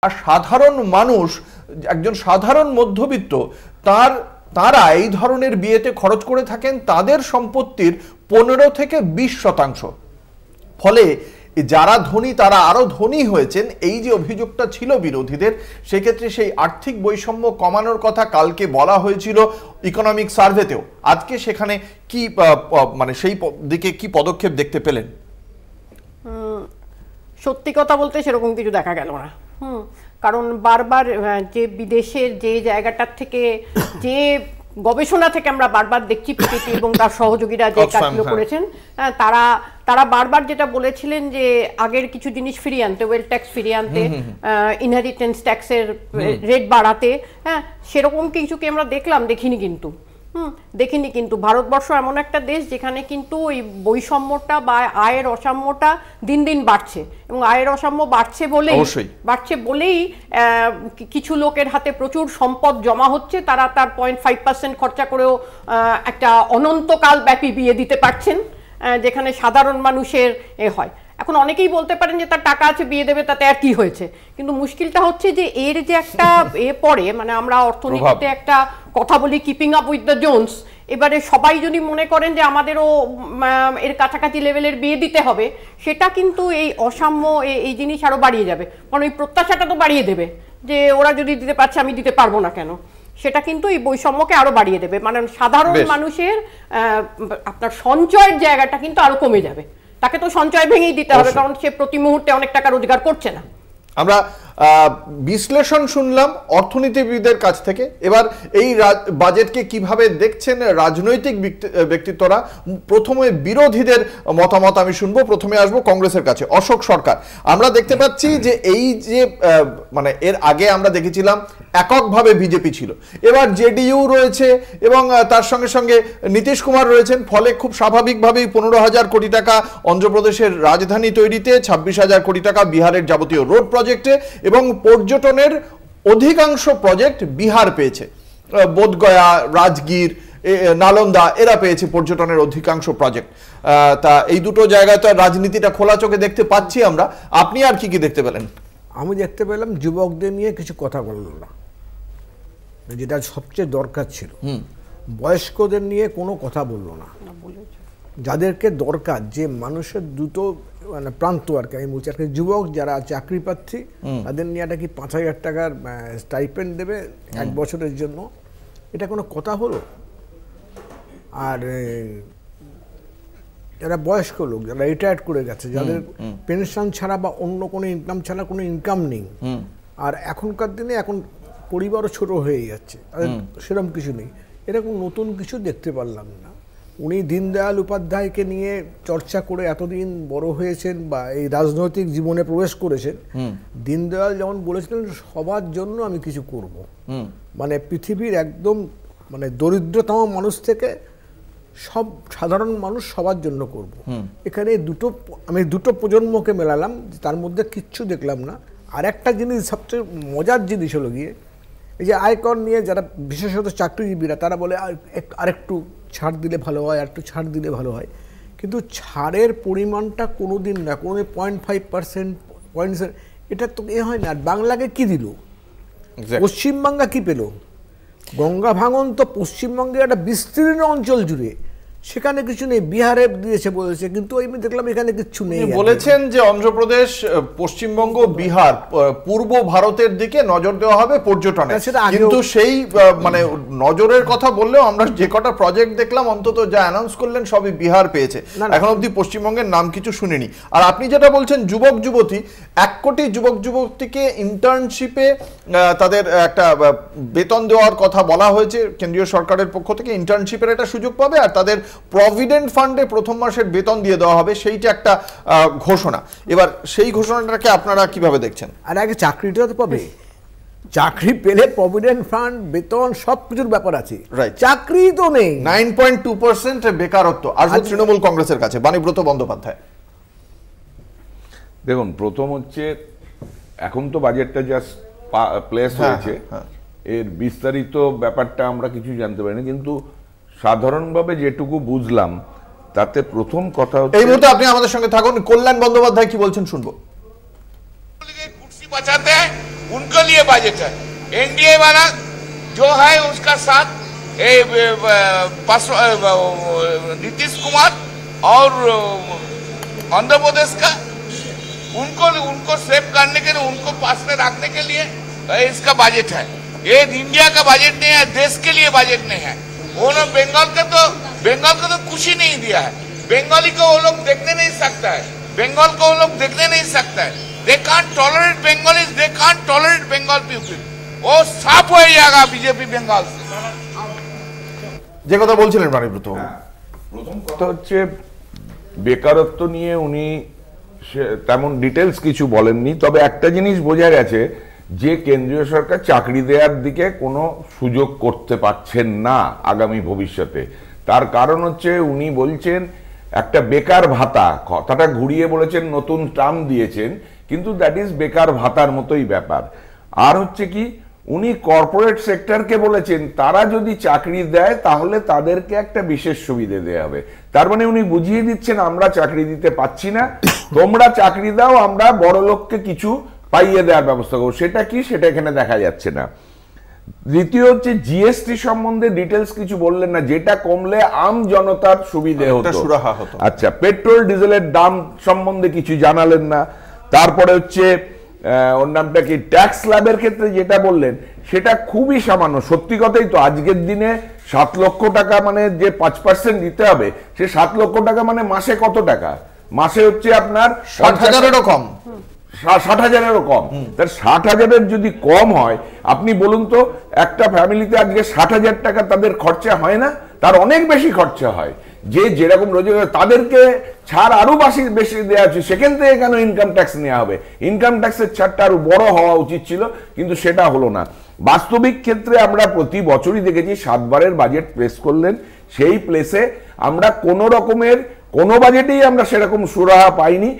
আর সাধারণ মানুষ, একজন সাধারণ মধ্যবিত্ত, তারা এই ধরনের বিয়েতে খরচ করে থাকেন তাদের সম্পত্তির 15 থেকে 20%। ফলে যারা ধনী তারা আরো ধনী হয়েছেন, এই যে অভিযোগটা ছিল বিরোধীদের, সেক্ষেত্রে সেই আর্থিক বৈষম্য কমানোর কথা কালকে বলা হয়েছিল ইকোনমিক সার্ভেতেও। আজকে সেখানে কি মানে সেই দিকে কি পদক্ষেপ দেখতে পেলেন? সত্যি কথা বলতে সেরকম কিছু দেখা গেল না। কারণ বারবার যে বিদেশের যে জায়গাটার থেকে যে গবেষণা থেকে আমরা বারবার দেখছি পিপিটি এবং তার সহযোগীরা যে কাজগুলো করেছেন, তারা বারবার যেটা বলেছিলেন যে আগের কিছু জিনিস ফিরিয়ে আনতে, ওয়েলথ ট্যাক্স ফিরিয়ে আনতে, ইনহেরিটেন্স ট্যাক্সের রেট বাড়াতে, সেরকম কিছু কি আমরা দেখিনি কিন্তু ভারতবর্ষ এমন একটা দেশ যেখানে কিন্তু ওই বৈষম্যটা বা আয়ের অসাম্যটা দিন দিন বাড়ছে, এবং আয়ের অসাম্য বাড়ছে বলেই কিছু লোকের হাতে প্রচুর সম্পদ জমা হচ্ছে, তারা তার 0.5% খরচা করেও একটা অনন্তকাল ব্যাপী বিয়ে দিতে পারছেন, যেখানে সাধারণ মানুষের হয়। এখন অনেকেই বলতে পারেন যে তার টাকা আছে বিয়ে দেবে, তাতে আর কি হয়েছে, কিন্তু মুশকিলটা হচ্ছে যে এর যে একটা পড়ে, মানে আমরা অর্থনীতিতে একটা কথা বলি keeping up with the Jones, এবারে সবাই যদি মনে করেন যে আমাদেরও এর কাছাকাছি লেভেলের বিয়ে দিতে হবে, সেটা কিন্তু এই অসাম্য এই জিনিস আরো বাড়িয়ে যাবে। কারণ এই প্রত্যাশাটা তো বাড়িয়ে দেবে যে ওরা যদি দিতে পারছে আমি দিতে পারবো না কেন, সেটা কিন্তু এই বৈষম্যকে আরো বাড়িয়ে দেবে। মানে সাধারণ মানুষের আপনার সঞ্চয়ের জায়গাটা কিন্তু আরো কমে যাবে, তাকে তো সঞ্চয় ভেঙেই দিতে হবে, কারণ সে প্রতি মুহূর্তে অনেক টাকা রোজগার করছে না। আমরা বিশ্লেষণ শুনলাম অর্থনীতিবিদদের কাছ থেকে। এবার এই বাজেটকে কিভাবে দেখছেন রাজনৈতিক ব্যক্তিত্বরা? প্রথমে বিরোধীদের মতামত আমি শুনবো। প্রথমে আসবো কংগ্রেসের কাছে, অশোক সরকার। আমরা দেখতে পাচ্ছি যে এই যে মানে এর আগে আমরা দেখেছিলাম এককভাবে বিজেপি ছিল, এবার জেডিইউ রয়েছে এবং তার সঙ্গে সঙ্গে নীতিশ কুমার রয়েছেন। ফলে খুব স্বাভাবিকভাবেই 15,000 কোটি টাকা অন্ধ্রপ্রদেশের রাজধানী তৈরিতে, 26,000 কোটি টাকা বিহারের যাবতীয় রোড প্রজেক্টে, এবং পর্যটনের অধিকাংশ প্রজেক্ট বিহার পেয়েছে। বোধগয়া, রাজগীর, নালন্দা এরা পেয়েছে পর্যটনের অধিকাংশ প্রজেক্ট। তা এই দুটো জায়গায় তো রাজনীতিটা খোলা চোখে দেখতে পাচ্ছি আমরা। আপনি আর কি কি দেখতে পেলেন? আমি দেখতে পেলাম যুবকদের নিয়ে কিছু কথা বলল না, যেটা সবচেয়ে দরকার ছিল। বয়স্কদের নিয়ে কোনো কথা বলল না, যাদেরকে দরকার, যে মানুষের দুটো মানে প্রান্ত আর কি। আমি বলছি আর কি, যুবক যারা চাকরি প্রার্থী তাদের নিয়ে একটা কি 5,000 টাকার স্টাইপেন্ড দেবে 1 বছরের জন্য, এটা কোনো কথা হলো? আর যারা বয়স্ক লোক, যারা রিটায়ার্ড করে গেছে, যাদের পেনশন ছাড়া বা অন্য কোনো ইনকাম ছাড়া কোনো ইনকাম নেই, আর এখনকার দিনে এখন পরিবারও ছোট হয়ে যাচ্ছে, তাদের সেরকম কিছু নেই, এরকম নতুন কিছু দেখতে পারলাম না। উনি দীনদয়াল উপাধ্যায়কে নিয়ে চর্চা করে এতদিন বড় হয়েছেন বা এই রাজনৈতিক জীবনে প্রবেশ করেছেন। দীনদয়াল যেমন বলেছিলেন সবার জন্য আমি কিছু করব, মানে পৃথিবীর একদম মানে দরিদ্রতম মানুষ থেকে সব সাধারণ মানুষ সবার জন্য করব। এখানে আমি দুটো প্রজন্মকে মেলালাম, তার মধ্যে কিচ্ছু দেখলাম না। আর একটা জিনিস সবচেয়ে মজার জিনিস হলো গিয়ে এই যে আয়কর নিয়ে যারা বিশেষত চাকরিজীবীরা তারা বলে আরেকটু ছাড় দিলে ভালো হয়, আরেকটু ছাড় দিলে ভালো হয়, কিন্তু ছাড়ের পরিমাণটা কোনো দিন না, কোনো 0.5%, এটা তো হয় না। আর বাংলাকে কি দিল? পশ্চিমবাংলা কি পেল? গঙ্গা ভাঙন তো পশ্চিমবঙ্গের একটা বিস্তীর্ণ অঞ্চল জুড়ে, সেখানে কিছু নেই। বিহারে দিয়েছে বলেছে, কিন্তু আমি দেখলাম এখানে কিছু নেই। বলেছেন যে অন্ধ্রপ্রদেশ, পশ্চিমবঙ্গ, বিহার, পূর্ব ভারতের দিকে নজর দেওয়া হবে পর্যটনে, কিন্তু সেই মানে নজরের কথা বললেও আমরা যে কটা প্রজেক্ট দেখলাম অন্তত যা অ্যানাউন্স করলেন সবই বিহার পেয়েছে, এখন অবধি পশ্চিমবঙ্গের নাম কিছু শুনিনি। আর আপনি যেটা বলছেন যুবক যুবতী, 1 কোটি যুবক যুবতীকে ইন্টার্নশিপে তাদের একটা বেতন দেওয়ার কথা বলা হয়েছে কেন্দ্রীয় সরকারের পক্ষ থেকে। ইন্টার্নশিপের একটা সুযোগ পাবে আর তাদের প্রভিডেন্ট ফান্ডে প্রথম মাসের বেতন দিয়ে দেওয়া হবে, সেইটা একটা ঘোষণা। এবার সেই ঘোষণাটাকে আপনারা কিভাবে দেখছেন? আর আগে চাকরিটা তো পাবে, চাকরি পেলে প্রভিডেন্ট ফান্ড, বেতন সবকিছুর ব্যাপার আছে, চাকরি তো নেই। 9.2% বেকারত্ব। আর তৃণমূল কংগ্রেসের কাছে বাণীব্রত বন্দ্যোপাধ্যায়। দেখুন, প্রথম হচ্ছে এখন তো বাজেটটা জাস্ট প্লেস হয়েছে, এর বিস্তারিত ব্যাপারটা আমরা কিছু জানতে পারিনি, কিন্তু সাধারণভাবে যেটুকু বুঝলাম তাতে প্রথম কথা হচ্ছে, এই মুহূর্তে আপনি আমাদের সঙ্গে থাকুন, কল্যাণ বন্দ্যোপাধ্যায় কি বলছেন শুনবো। कुर्सी बचाते हैं, बजट है। एनडीए वाला जो है उसका साथ नीतीश कुमार और आंध्र प्रदेश का, उनको सेव करने के लिए, उनको पास में रखने के लिए इसका बजट है। ये इंडिया का बजट नहीं है, देश के लिए बजट नहीं है। वो लोग बंगाल का तो कुछ ही नहीं दिया है। बंगाली को वो लोग देखने नहीं सकता है, बंगाल को वो लोग देखने नहीं सकता है। They can't tolerate Bengalis, they can't tolerate Bengal people. वो साफ हो जाएगा बीजेपी बंगाल से। যে কথা বলছিলেন বাণীব্রত, প্রথম কথা হচ্ছে বেকারত্ব নিয়ে উনি তেমন ডিটেলস কিছু বলেননি, তবে একটা জিনিস বোঝা গেছে যে কেন্দ্রীয় সরকার চাকরি দেওয়ার দিকে কোনো সুযোগ করতে পারছেন না আগামী ভবিষ্যতে। তার কারণ হচ্ছে উনি বলছেন একটা বেকার ভাতা, কথাটা ঘুরিয়ে বলেছেন, নতুন টার্ম দিয়েছেন, কিন্তু দ্যাট ইজ বেকার ভাতার মতোই ব্যাপার। আর হচ্ছে কি, উনি কর্পোরেট সেক্টরকে বলেছেন তারা যদি চাকরি দেয় তাহলে তাদেরকে একটা বিশেষ সুবিধা দেওয়া হবে। তার মানে উনি বুঝিয়ে দিচ্ছেন আমরা চাকরি দিতে পাচ্ছি না, তোমরা চাকরি দাও, আমরা বড় লোককে কিছু পাইয়ে দেওয়ার ব্যবস্থা করবো। সেটা কি, সেটা এখানে দেখা যাচ্ছে না। দ্বিতীয় হচ্ছে জিএসটি সম্বন্ধে ডিটেলস কিছু বললেন না, যেটা কমলে আম জনতার সুবিধে হতো। আচ্ছা, পেট্রোল ডিজেলের দাম সম্বন্ধে কিছু জানালেন না। তারপরে হচ্ছে ওর নামটা কি, ট্যাক্স স্ল্যাবের ক্ষেত্রে যেটা বললেন সেটা খুবই সামান্য। সত্যি কথাই তো, আজকের দিনে 7 লক্ষ টাকা মানে যে 5% দিতে হবে, সে 7 লক্ষ টাকা মানে মাসে কত টাকা? মাসে হচ্ছে আপনার 60,000-এরও কম, 60,000-এরও কম। তার 60,000-এর যদি কম হয়, আপনি বলুন তো একটা ফ্যামিলিতে আজকে 60,000 টাকা তাদের খরচা হয় না? তার অনেক বেশি খরচা হয়। যে যেরকম রোজগার, তাদেরকে ছাড় আরো বেশি দেওয়া হচ্ছে, সেখান থেকে কেন ইনকাম ট্যাক্স নেওয়া হবে? ইনকাম ট্যাক্সের ছাড়টা আরো বড় হওয়া উচিত ছিল, কিন্তু সেটা হলো না। বাস্তবিক ক্ষেত্রে আমরা প্রতি বছরই দেখেছি 7 বারের বাজেট প্লেস করলেন, সেই প্লেসে আমরা কোনো রকমের কোনো বাজেটেই আমরা সেরকম সুরাহা পাইনি।